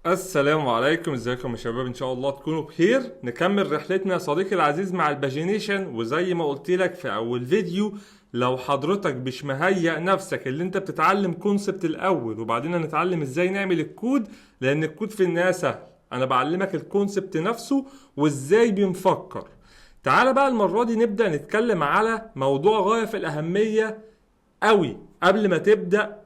السلام عليكم، ازيكم يا شباب؟ ان شاء الله تكونوا بخير. نكمل رحلتنا يا صديقي العزيز مع الباجينيشن. وزي ما قلت لك في اول فيديو، لو حضرتك مش مهيئ نفسك اللي انت بتتعلم كونسبت الاول وبعدين هنتعلم ازاي نعمل الكود، لان الكود في النهاية سهل. انا بعلمك الكونسبت نفسه وازاي بنفكر. تعال بقى المرة دي نبدأ نتكلم على موضوع غاية في الأهمية قوي قبل ما تبدا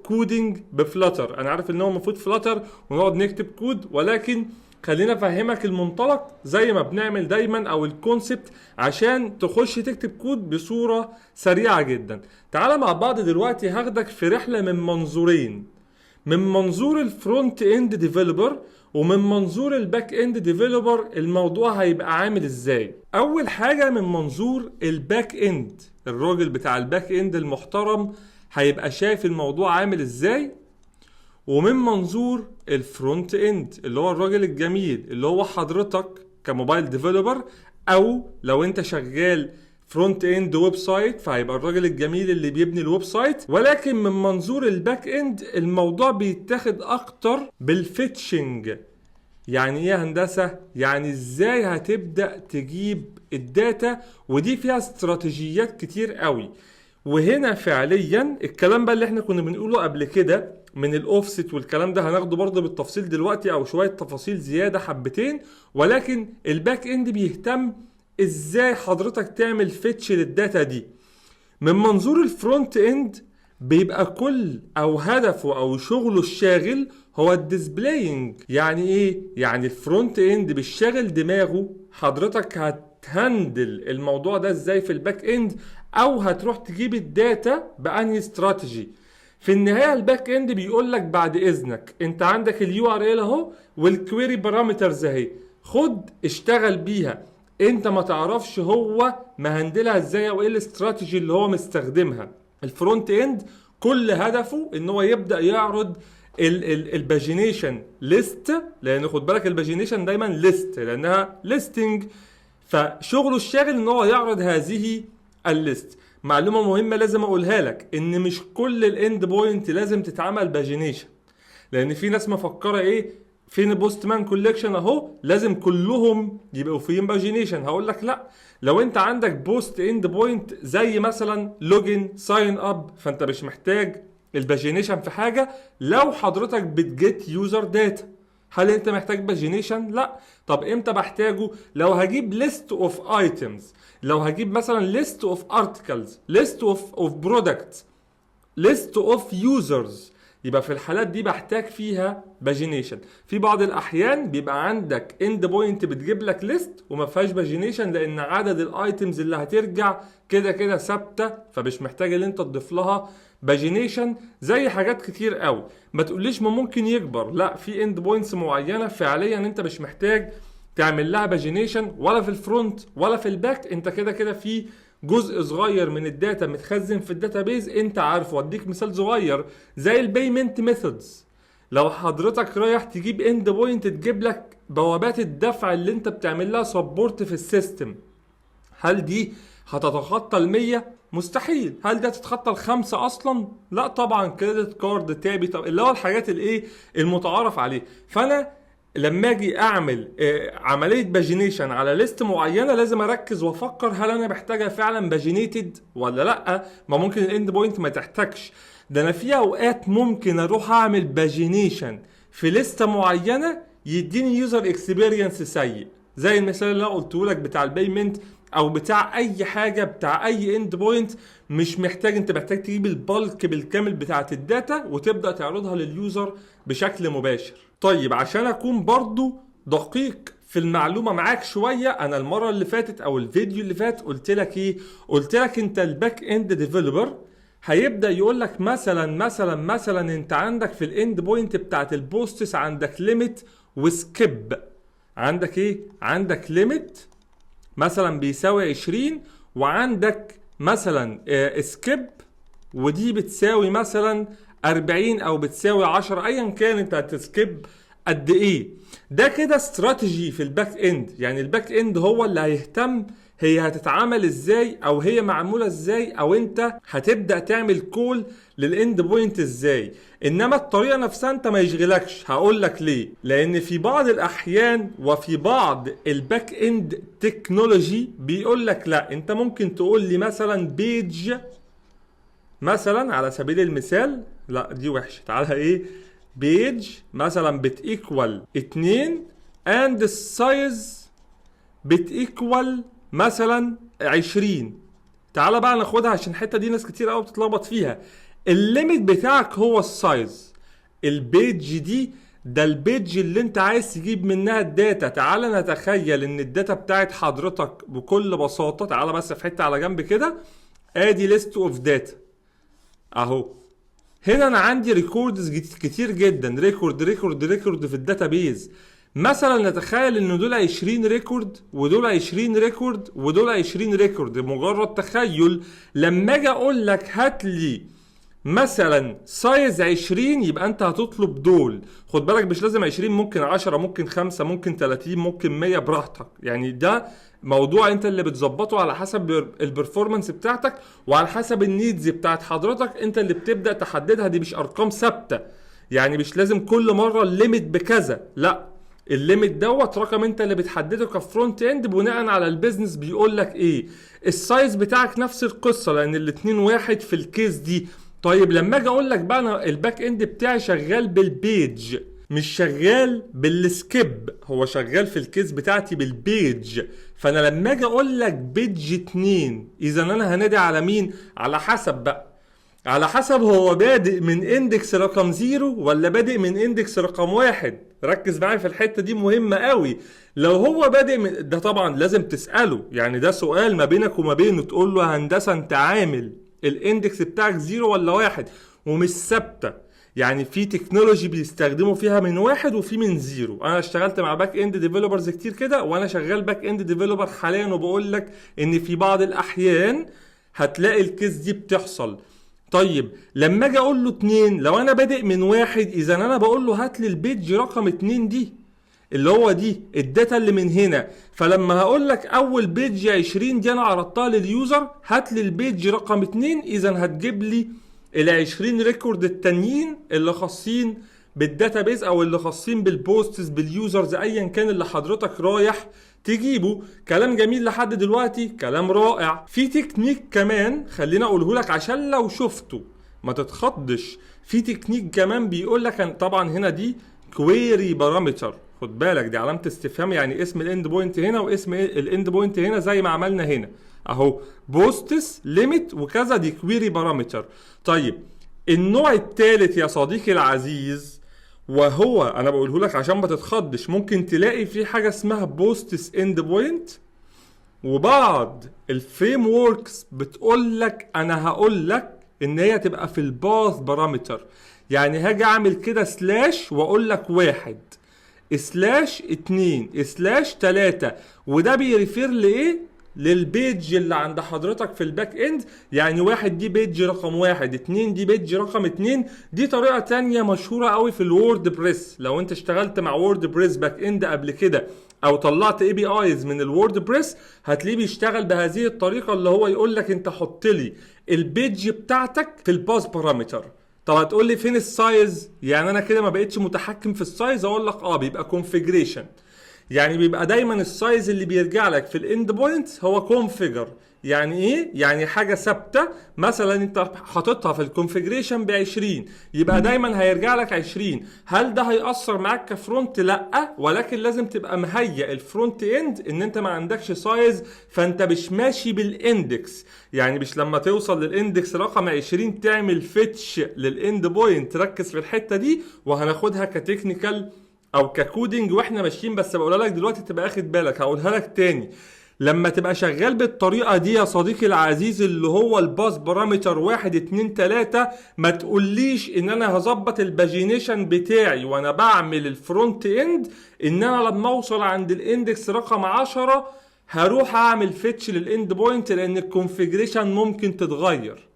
كودينج بفلاتر. انا عارف ان هو المفروض فلاتر ونقعد نكتب كود، ولكن خلينا افهمك المنطلق زي ما بنعمل دايما او الكونسبت عشان تخش تكتب كود بصوره سريعه جدا. تعالى مع بعض دلوقتي هاخدك في رحله من منظورين، من منظور الفرونت اند ديفلوبر ومن منظور الباك اند ديفلوبر. الموضوع هيبقى عامل ازاي؟ اول حاجه من منظور الباك اند، الراجل بتاع الباك اند المحترم هيبقى شايف الموضوع عامل ازاي، ومن منظور الفرونت اند اللي هو الراجل الجميل اللي هو حضرتك كموبايل ديفلوبر، او لو انت شغال فرونت اند ويب سايت فهيبقى الراجل الجميل اللي بيبني الويب سايت. ولكن من منظور الباك اند الموضوع بيتاخد اكتر بالفيتشنج. يعني ايه يا هندسة؟ يعني ازاي هتبدأ تجيب الداتا، ودي فيها استراتيجيات كتير قوي. وهنا فعليا الكلام بقى اللي احنا كنا بنقوله قبل كده من الاوفست والكلام ده هناخده برضه بالتفصيل دلوقتي، او شوية تفاصيل زيادة حبتين. ولكن الباك اند بيهتم ازاي حضرتك تعمل فيتش للداتا دي. من منظور الفرونت اند بيبقى كل او هدفه او شغله الشاغل هو الديسبلاينج. يعني ايه؟ يعني الفرونت اند بالشاغل دماغه حضرتك هتهندل الموضوع ده ازاي في الباك اند، او هتروح تجيب الداتا بانهي استراتيجي. في النهايه الباك اند بيقول لك بعد اذنك انت عندك اليو ار ال اهو والكويري بارامترز اهي، خد اشتغل بيها. انت ما تعرفش هو مهندلها ازاي او ايه الاستراتيجي اللي هو مستخدمها. الفرونت اند كل هدفه ان هو يبدا يعرض الباجينيشن ليست، لان خد بالك الباجينيشن دايما ليست لانها ليستنج. فشغله الشاغل ان هو يعرض هذه الليست. معلومه مهمه لازم اقولها لك، ان مش كل الاند بوينت لازم تتعمل باجينيشن، لان في ناس مفكره ايه، فين بوست مان كوليكشن اهو لازم كلهم يبقوا فيهم باجينيشن. هقول لك لا، لو انت عندك بوست اند بوينت زي مثلا لوجن ساين اب فانت مش محتاج الباجينيشن في حاجه. لو حضرتك بتجيت يوزر داتا هل انت محتاج باجينيشن؟ لا. طب امتى بحتاجه؟ لو هجيب ليست اوف ايتمز، لو هجيب مثلا ليست اوف ارتكلز، ليست اوف برودكتس، list of users، يبقى في الحالات دي بحتاج فيها باجينيشن. في بعض الاحيان بيبقى عندك اند بوينت بتجيب لك ليست وما فيهاش باجينيشن، لان عدد الايتمز اللي هترجع كده كده ثابته، فمش محتاج ان انت تضيف لها باجينيشن. زي حاجات كتير قوي. ما تقوليش ما ممكن يكبر، لا، في اند بوينتس معينه فعليا انت مش محتاج تعمل لها باجينيشن ولا في الفرونت ولا في الباك. انت كده كده في جزء صغير من الداتا متخزن في الداتابيز انت عارفه. اديك مثال صغير زي البيمنت ميثودز. لو حضرتك رايح تجيب اند بوينت تجيب لك بوابات الدفع اللي انت بتعمل لها سبورت في السيستم، هل دي هتتخطى ال100؟ مستحيل. هل ده تتخطى ال5 اصلا؟ لا طبعا. كريدت كارد، تابي، طب اللي هو الحاجات الايه المتعارف عليه. فانا لما اجي اعمل عمليه باجينيشن على ليست معينه لازم اركز وافكر هل انا محتاجها فعلا باجينيتد ولا لا. ما ممكن الاند بوينت ما تحتاجش. ده انا في اوقات ممكن اروح اعمل باجينيشن في ليسته معينه يديني يوزر اكسبيرينس سيء، زي المثال اللي انا قلته لك بتاع البيمنت او بتاع اي حاجه بتاع اي اند بوينت. مش محتاج، انت محتاج تجيب البالك بالكامل بتاعه الداتا وتبدا تعرضها لليوزر بشكل مباشر. طيب عشان اكون برضو دقيق في المعلومه معاك شويه، انا المره اللي فاتت او الفيديو اللي فات قلت لك ايه؟ قلت لك انت الباك اند ديفلوبر هيبدا يقول لك مثلا انت عندك في الاند بوينت بتاعه البوستس عندك ليميت وسكيب. عندك ايه؟ عندك ليميت مثلا بيساوي 20 وعندك مثلا سكيب ودي بتساوي مثلا 40 او بتساوي 10، ايا كان انت هتسكيب قد ايه. ده كده استراتيجي في الباك اند. يعني الباك اند هو اللي هيهتم هي هتتعامل ازاي، او هي معموله ازاي، او انت هتبدا تعمل كول للاند بوينت ازاي. انما الطريقه نفسها انت ما يشغلكش. هقول لك ليه. لان في بعض الاحيان وفي بعض الباك اند تكنولوجي بيقول لك لا، انت ممكن تقول لي مثلا بيج، مثلا على سبيل المثال، لا دي وحشه، تعالى ايه، بيج مثلا بتيكوال 2 and السايز بتيكوال مثلا 20. تعالى بقى ناخدها عشان الحته دي ناس كتير قوي بتتلخبط فيها. الليميت بتاعك هو السايز. البيج دي ده البيج اللي انت عايز تجيب منها الداتا. تعالى نتخيل ان الداتا بتاعت حضرتك بكل بساطه، تعالى بس في حته على جنب كده، ادي ليست اوف داتا اهو. هنا انا عندي ريكوردز كتير جدا، ريكورد في الداتابيز. مثلا نتخيل ان دول 20 ريكورد ودول 20 ريكورد ودول 20 ريكورد، مجرد تخيل. لما اجي اقول لك هات لي مثلا سايز 20، يبقى انت هتطلب دول. خد بالك مش لازم 20، ممكن 10، ممكن 5، ممكن 30، ممكن 100، براحتك. يعني ده موضوع انت اللي بتظبطه على حسب البرفورمانس بتاعتك وعلى حسب النيدز بتاعت حضرتك، انت اللي بتبدأ تحددها. دي مش ارقام ثابتة، يعني مش لازم كل مرة الليميت بكذا، لا، الليميت دوت رقم انت اللي بتحدده كفرونت اند بناء على البيزنس بيقول لك ايه. السايز بتاعك نفس القصة، لان الاتنين واحد في الكيس دي. طيب لما اجي اقول لك بقى انا الباك اند بتاعي شغال بالبيج مش شغال بالسكيب، هو شغال في الكيس بتاعتي بالبيج. فانا لما اجي اقول لك بيج 2، اذا انا هنادي على مين؟ على حسب بقى، على حسب هو بادئ من اندكس رقم 0 ولا بادئ من اندكس رقم 1. ركز معايا في الحتة دي مهمة قوي. لو هو بادئ من ده طبعا لازم تسأله، يعني ده سؤال ما بينك وما بينه، تقول له هندسة انت عامل الاندكس بتاعك 0 ولا 1، ومش ثابتة. يعني في تكنولوجي بيستخدموا فيها من 1 وفي من 0. انا اشتغلت مع باك اند ديفلوبرز كتير كده، وانا شغال باك اند ديفلوبر حاليا، وبقول لك ان في بعض الاحيان هتلاقي الكيس دي بتحصل. طيب لما اجي اقول له 2، لو انا بادئ من 1، اذا انا بقول له هات لي البيج رقم 2 دي اللي هو دي الداتا اللي من هنا. فلما هقول لك اول بيج 20 دي انا عرضتها لليوزر، هات لي البيج رقم 2، اذا هتجيب لي ال 20 ريكورد التانيين اللي خاصين بالداتابيز او اللي خاصين بالبوستس باليوزرز، ايا كان اللي حضرتك رايح تجيبه. كلام جميل لحد دلوقتي، كلام رائع. في تكنيك كمان خلينا اقوله لك عشان لو شفته ما تتخضش. في تكنيك كمان بيقول لك، طبعا هنا دي كويري بارامتر، خد بالك دي علامة استفهام، يعني اسم الاند بوينت هنا واسم الاند بوينت هنا زي ما عملنا هنا اهو، بوستس ليميت وكذا، دي كويري بارامتر. طيب النوع الثالث يا صديقي العزيز، وهو انا بقوله لك عشان ما تتخضش، ممكن تلاقي في حاجه اسمها بوستس اند بوينت، وبعض الفريم ووركس بتقول لك انا هقول لك ان هي تبقى في الباث بارامتر. يعني هاجي اعمل كده سلاش واقول لك 1 سلاش 2 سلاش 3، وده بيريفير لايه؟ للبيج اللي عند حضرتك في الباك اند. يعني 1 دي بيج رقم 1، 2 دي بيج رقم 2. دي طريقة تانية مشهورة قوي في الوورد بريس. لو انت اشتغلت مع وورد بريس باك اند قبل كده او طلعت اي بي ايز من الوورد بريس، هتلاقيه بيشتغل بهذه الطريقة، اللي هو يقول لك انت حط لي البيج بتاعتك في الباس بارامتر. طب هتقول لي فين السايز؟ يعني انا كده ما بقتش متحكم في السايز. اقول لك بيبقى كونفيجريشن. يعني بيبقى دايما السايز اللي بيرجع لك في الاند بوينت هو كونفيجر. يعني ايه؟ يعني حاجه ثابته، مثلا انت حاططها في الكونفيجريشن ب20، يبقى دايما هيرجع لك 20. هل ده هيأثر معاك كفرونت؟ لا، ولكن لازم تبقى مهيئ الفرونت اند ان انت ما عندكش سايز، فانت مش ماشي بالاندكس. يعني مش لما توصل للاندكس رقم 20 تعمل فيتش للاند بوينت. ركز في الحته دي وهناخدها كتكنيكال او ككودينج واحنا ماشيين، بس بقولها لك دلوقتي تبقى اخد بالك. هقولها لك تاني، لما تبقى شغال بالطريقه دي يا صديقي العزيز، اللي هو الباس بارامتر 1 2 3، ما تقوليش ان انا هظبط الباجينيشن بتاعي وانا بعمل الفرونت اند ان انا لما اوصل عند الاندكس رقم 10 هروح اعمل فيتش للاند بوينت، لان الكونفيجريشن ممكن تتغير.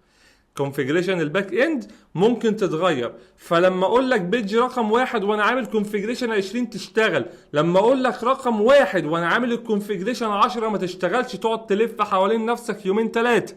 كونفيجريشن الباك اند ممكن تتغير. فلما اقول لك بيج رقم 1 وانا عامل كونفيجريشن 20 تشتغل، لما اقول لك رقم 1 وانا عامل الكونفيجريشن 10 ما تشتغلش، تقعد تلف حوالين نفسك يومين 3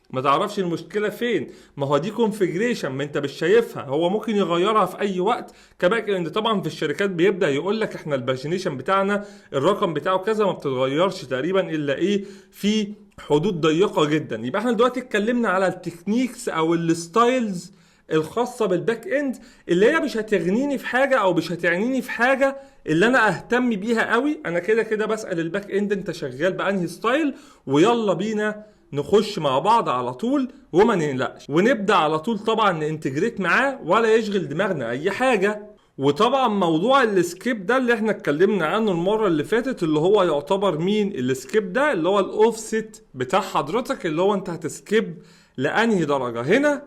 ما تعرفش المشكله فين. ما هو دي كونفيجريشن، ما انت مش شايفها، هو ممكن يغيرها في اي وقت كباك اند. طبعا في الشركات بيبدا يقول لك احنا الباجينيشن بتاعنا الرقم بتاعه كذا، ما بتتغيرش تقريبا الا ايه في حدود ضيقه جدا. يبقى احنا دلوقتي اتكلمنا على التكنيكس او الستايلز الخاصه بالباك اند اللي هي مش هتغنيني في حاجه او مش هتعنيني في حاجه اللي انا اهتم بيها قوي. انا كده كده بسال الباك اند انت شغال بانهي ستايل، ويلا بينا نخش مع بعض على طول وما نقلقش، ونبدا على طول طبعا ننتجريت معاه ولا يشغل دماغنا اي حاجه. وطبعا موضوع السكيب ده اللي احنا اتكلمنا عنه المره اللي فاتت، اللي هو يعتبر مين السكيب ده؟ اللي هو الاوفست بتاع حضرتك، اللي هو انت هتسكيب لانهي درجه.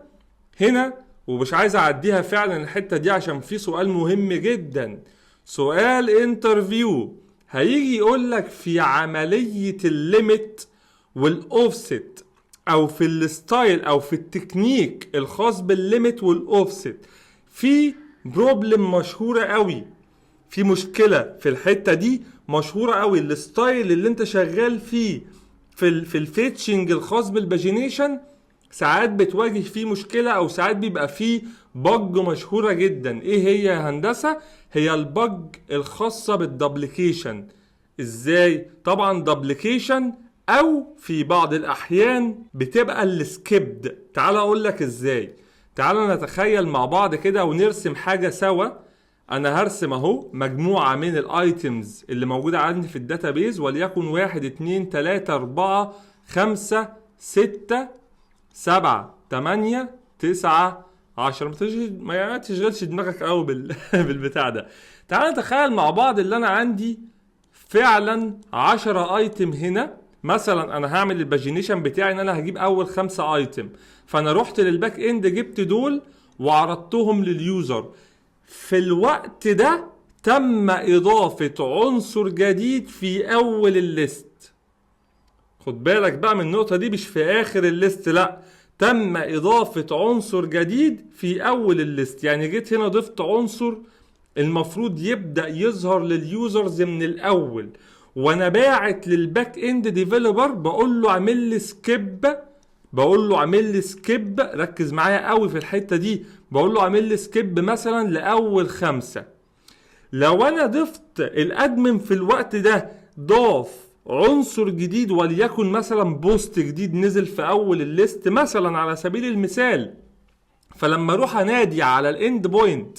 هنا ومش عايز اعديها فعلا الحته دي عشان في سؤال مهم جدا، سؤال انترفيو هيجي يقول لك في عمليه الليميت والاوفست او في الستايل او في التكنيك الخاص بالليميت والاوفست، في بروبلم مشهوره قوي، في مشكله في الحته دي مشهوره قوي. الستايل اللي انت شغال فيه في الفيتشنج الخاص بالباجينيشن ساعات بتواجه فيه مشكله، او ساعات بيبقى فيه بج مشهوره جدا. ايه هي يا هندسه؟ هي البج الخاصه بالدبليكيشن. ازاي؟ طبعا دبليكيشن او في بعض الاحيان بتبقى السكيبد. تعال اقول لك ازاي. تعال نتخيل مع بعض كده ونرسم حاجه سوا. انا هرسم اهو مجموعه من الايتمز اللي موجوده عندي في الداتابيز، وليكن 1 2 3 4 5 6 7 8 9 10. ما تشغلش دماغك قوي بالبتاع ده. تعال نتخيل مع بعض اللي انا عندي فعلا 10 ايتم هنا. مثلا انا هعمل الباجينيشن بتاعي ان انا هجيب اول 5 ايتم، فانا رحت للباك اند جبت دول وعرضتهم لليوزر. في الوقت ده تم اضافة عنصر جديد في اول الليست. خد بالك بقى من النقطة دي، مش في اخر الليست، لا، تم اضافة عنصر جديد في اول الليست. يعني جيت هنا ضفت عنصر المفروض يبدأ يظهر لليوزرز من الاول، وانا باعت للباك اند ديفلوبر بقول له اعمل لي سكيب، ركز معايا قوي في الحته دي، بقول له اعمل لي سكيب مثلا لاول 5. لو انا ضفت الادمن في الوقت ده ضاف عنصر جديد، وليكن مثلا بوست جديد نزل في اول الليست مثلا على سبيل المثال، فلما اروح انادي على الاند بوينت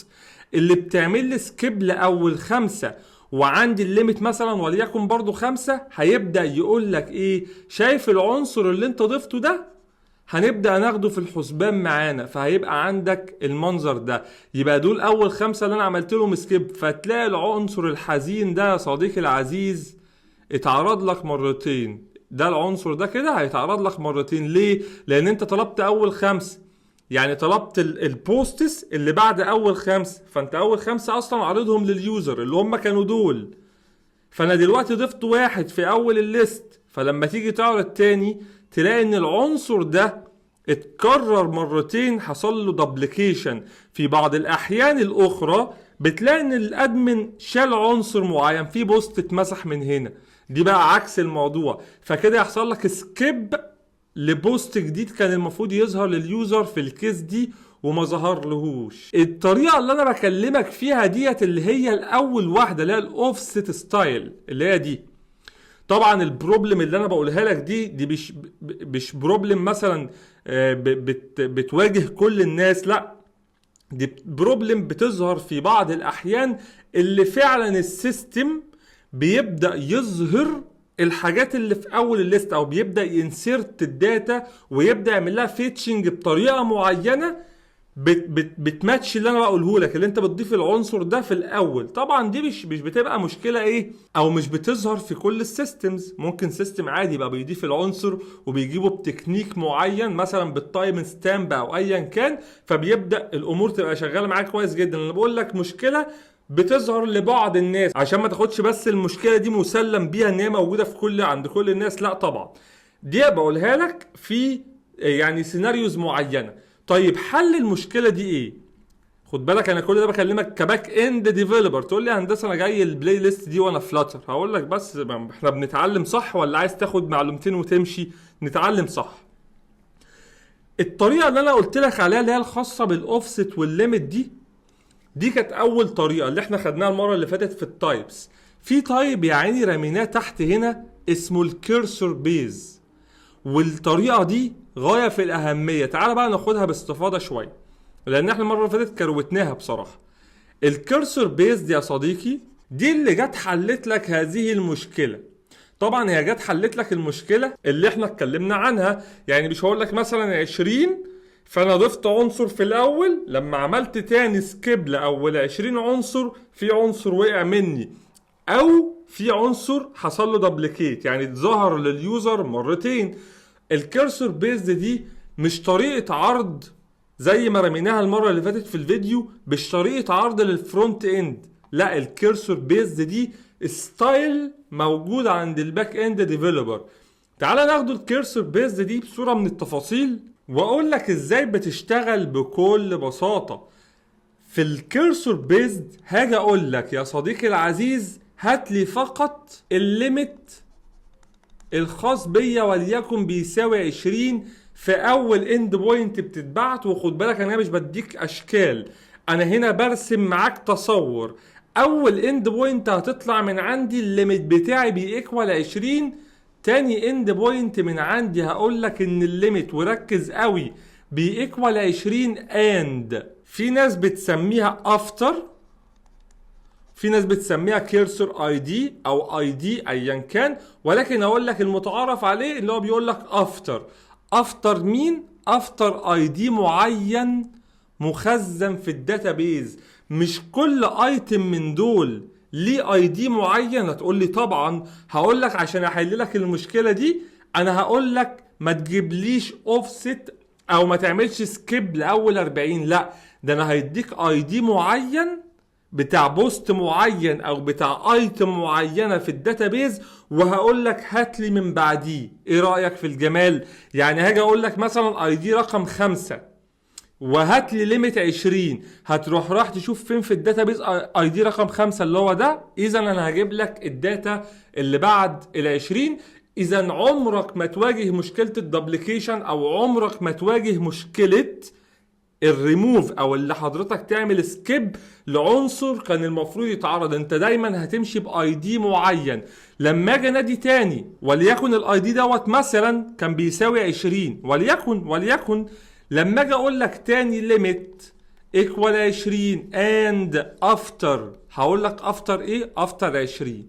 اللي بتعمل لي سكيب لاول 5 وعندي الليميت مثلا وليكن برضو 5، هيبدأ يقول لك ايه؟ شايف العنصر اللي انت ضفته ده؟ هنبدأ ناخده في الحسبان معانا، فهيبقى عندك المنظر ده. يبقى دول اول 5 اللي انا عملت لهم سكيب، فتلاقي العنصر الحزين ده يا صديقي العزيز اتعرض لك مرتين. ده العنصر ده كده هيتعرض لك مرتين. ليه؟ لان انت طلبت اول 5، يعني طلبت البوستس اللي بعد اول 5، فانت اول 5 اصلا عارضهم لليوزر اللي هم كانوا دول. فانا دلوقتي ضفت 1 في اول الليست، فلما تيجي تعرض تاني تلاقي ان العنصر ده اتكرر مرتين، حصل له دبليكيشن. في بعض الاحيان الاخرى بتلاقي ان الادمن شال عنصر معين، في بوست اتمسح من هنا، دي بقى عكس الموضوع. فكده يحصل لك سكيب لبوست جديد كان المفروض يظهر لليوزر في الكيس دي وما ظهر لهوش. الطريقه اللي انا بكلمك فيها ديت اللي هي الاول واحده، اللي هي الاوفست ستايل، اللي هي دي. طبعا البروبلم اللي انا بقولها لك دي مش بروبلم مثلا بتواجه كل الناس، لا، دي بروبلم بتظهر في بعض الاحيان اللي فعلا السيستم بيبدأ يظهر الحاجات اللي في اول الليست، او بيبدأ ينسرت الداتا ويبدأ يعمل لها فيتشنج بطريقة معينة بتماتش اللي انا بقوله لك، اللي انت بتضيف العنصر ده في الاول. طبعا دي مش بتبقى مشكلة ايه، او مش بتظهر في كل السيستمز. ممكن سيستم عادي بقى بيضيف العنصر وبيجيبه بتكنيك معين، مثلا بالتايم ستامب او ايا كان، فبيبدأ الامور تبقى شغالة معاك كويس جدا. انا بقول لك مشكلة بتظهر لبعض الناس، عشان ما تاخدش بس المشكلة دي مسلم بيها ان هي موجودة في عند كل الناس، لا طبعا. دي بقولها لك في يعني سيناريوز معينه. طيب حل المشكله دي ايه؟ خد بالك انا كل ده بكلمك كباك اند ديفلوبر. تقول لي يا هندسه انا جاي البلاي ليست دي وانا فلاتر. هقول لك بس احنا بنتعلم صح ولا عايز تاخد معلومتين وتمشي؟ نتعلم صح. الطريقه اللي انا قلت لك عليها اللي هي الخاصه بالاوفست والليميت دي كانت اول طريقه اللي احنا خدناها المره اللي فاتت في التايبس. في تايب يا عيني رميناه تحت هنا اسمه الكيرسور بيز، والطريقه دي غايه في الاهميه. تعال بقى ناخدها باستفاضه شويه لان احنا المره اللي فاتت كروتناها بصراحه. الكيرسور بيز دي يا صديقي دي اللي جت حلت لك هذه المشكله. طبعا هي جت حلت لك المشكله اللي احنا اتكلمنا عنها. يعني مش هقول لك مثلا 20 فانا ضفت عنصر في الاول، لما عملت تاني سكيب لاول 20 عنصر في عنصر وقع مني او في عنصر حصل له دبليكيت، يعني اتظهر لليوزر مرتين. الكيرسور بيز دي مش طريقه عرض زي ما رميناها المره اللي فاتت في الفيديو، مش طريقه عرض للفرونت اند. لا، الكيرسور بيز دي ستايل موجود عند الباك اند ديفلوبر. تعال ناخد الكيرسور بيز دي بصوره من التفاصيل واقول لك ازاي بتشتغل بكل بساطه. في الكيرسور بيز هاجي اقول لك يا صديقي العزيز هات لي فقط الليميت الخاص بيا وليكن بيساوي 20 في اول اند بوينت بتتبعت. وخد بالك انا مش بديك اشكال، انا هنا برسم معاك تصور. اول اند بوينت هتطلع من عندي الليميت بتاعي بيكوال 20. تاني اند بوينت من عندي هقول لك ان الليميت، وركز قوي، بيكوال 20 اند في ناس بتسميها افتر، في ناس بتسميها كيرسور اي دي او اي دي ايا كان، ولكن اقول لك المتعارف عليه اللي هو بيقول لك افتر. افتر مين؟ افتر اي دي معين مخزن في الداتابيز. مش كل ايتم من دول ليه اي دي معين. هتقول لي طبعا، هقول لك عشان احل لك المشكله دي انا هقول لك ما تجيبليش اوفست او ما تعملش سكيب لاول 40. لا، ده انا هيديك اي دي معين بتاع بوست معين او بتاع ايتم معينه في الداتابيز، وهقول لك هات لي من بعديه. ايه رايك في الجمال؟ يعني هاجي اقول لك مثلا اي دي رقم 5 وهات لي ليميت 20، هتروح راح تشوف فين في الداتابيز اي دي رقم 5 اللي هو ده. اذا انا هجيب لك الداتا اللي بعد ال20. اذا عمرك ما تواجه مشكله الدبليكيشن او عمرك ما تواجه مشكله الريموف او اللي حضرتك تعمل سكيب لعنصر كان المفروض يتعرض. انت دايما هتمشي باي دي معين. لما اجي نادي تاني وليكن الاي دي دوت مثلا كان بيساوي 20، وليكن لما اجي اقول لك تاني ليميت ايكوال 20 اند افتر، هقول لك افتر ايه؟ افتر 20.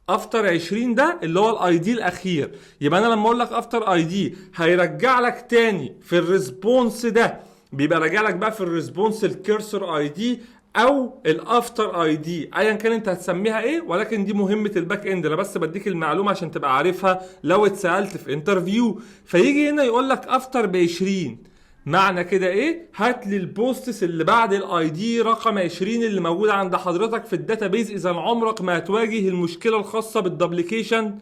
افتر 20 ده اللي هو الاي دي الاخير. يبقى انا لما اقول لك افتر اي دي هيرجع لك تاني في الريسبونس ده، بيبقى راجع لك بقى في الريسبونس الكيرسور اي دي او الافتر اي دي ايا كان انت هتسميها ايه. ولكن دي مهمه الباك اند، انا بس بديك المعلومه عشان تبقى عارفها لو اتسالت في انترفيو. فيجي هنا يقول لك افتر ب 20، معنى كده ايه؟ هات لي البوستس اللي بعد الاي دي رقم 20 اللي موجود عند حضرتك في الداتابيز. اذا عمرك ما هتواجه المشكله الخاصه بالدبليكيشن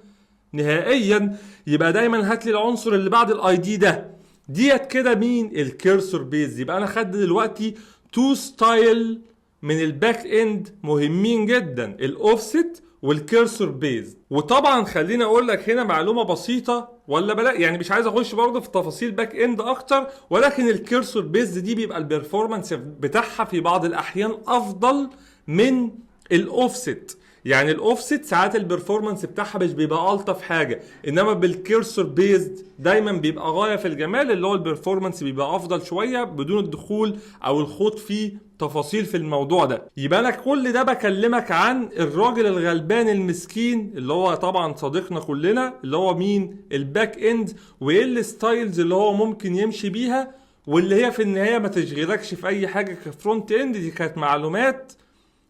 نهائيا. يبقى دايما هات لي العنصر اللي بعد الاي دي ده. ديت كده مين؟ الكيرسور بيز. يبقى انا خدت دلوقتي تو ستايل من الباك اند مهمين جدا، الاوفست والكيرسور بيز. وطبعا خليني اقول لك هنا معلومه بسيطه ولا بلا، يعني مش عايز اخش برضه في تفاصيل باك اند اكتر، ولكن الكيرسور بيز دي بيبقى البرفورمانس بتاعها في بعض الاحيان افضل من الاوفست. يعني الاوفست ساعات البرفورمانس بتاعها مش بيبقى الطف حاجه، انما بالكيرسور بيزد دايما بيبقى غايه في الجمال، اللي هو البرفورمانس بيبقى افضل شويه بدون الدخول او الخوض في تفاصيل في الموضوع ده. يبقى انا كل ده بكلمك عن الراجل الغلبان المسكين اللي هو طبعا صديقنا كلنا، اللي هو مين؟ الباك اند، وايه الستايلز اللي هو ممكن يمشي بيها، واللي هي في النهايه ما تشغلكش في اي حاجه كفرونت اند. دي كانت معلومات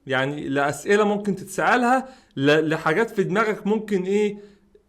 يعني لأسئلة ممكن تتسألها، لحاجات في دماغك ممكن ايه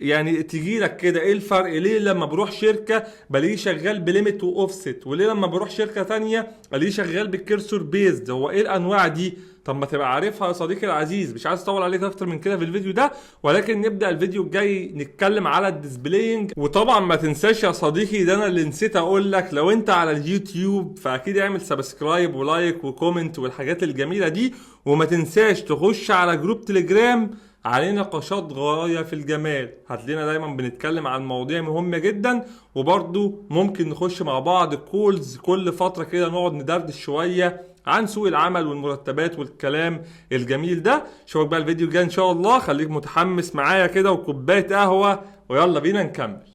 يعني تيجي لك كده ايه الفرق، ليه لما بروح شركه بلاقيه شغال بليميت واوفست، وليه لما بروح شركه تانية الاقيه شغال بالكيرسور بيزد؟ هو ايه الانواع دي؟ طب ما تبقى عارفها يا صديقي العزيز. مش عايز اطول عليك اكتر من كده في الفيديو ده، ولكن نبدا الفيديو الجاي نتكلم على الديسبلاينج. وطبعا ما تنساش يا صديقي، ده انا اللي نسيت اقول لك، لو انت على اليوتيوب فاكيد اعمل سبسكرايب ولايك وكومنت والحاجات الجميله دي، وما تنساش تخش على جروب تليجرام عليه نقاشات غاية في الجمال، هتلاقينا دايما بنتكلم عن مواضيع مهمة جدا، وبرضو ممكن نخش مع بعض كولز كل فترة كده نقعد ندردش شوية عن سوق العمل والمرتبات والكلام الجميل ده. اشوفك بقى الفيديو الجاي ان شاء الله، خليك متحمس معايا كده وكوباية قهوة، ويلا بينا نكمل.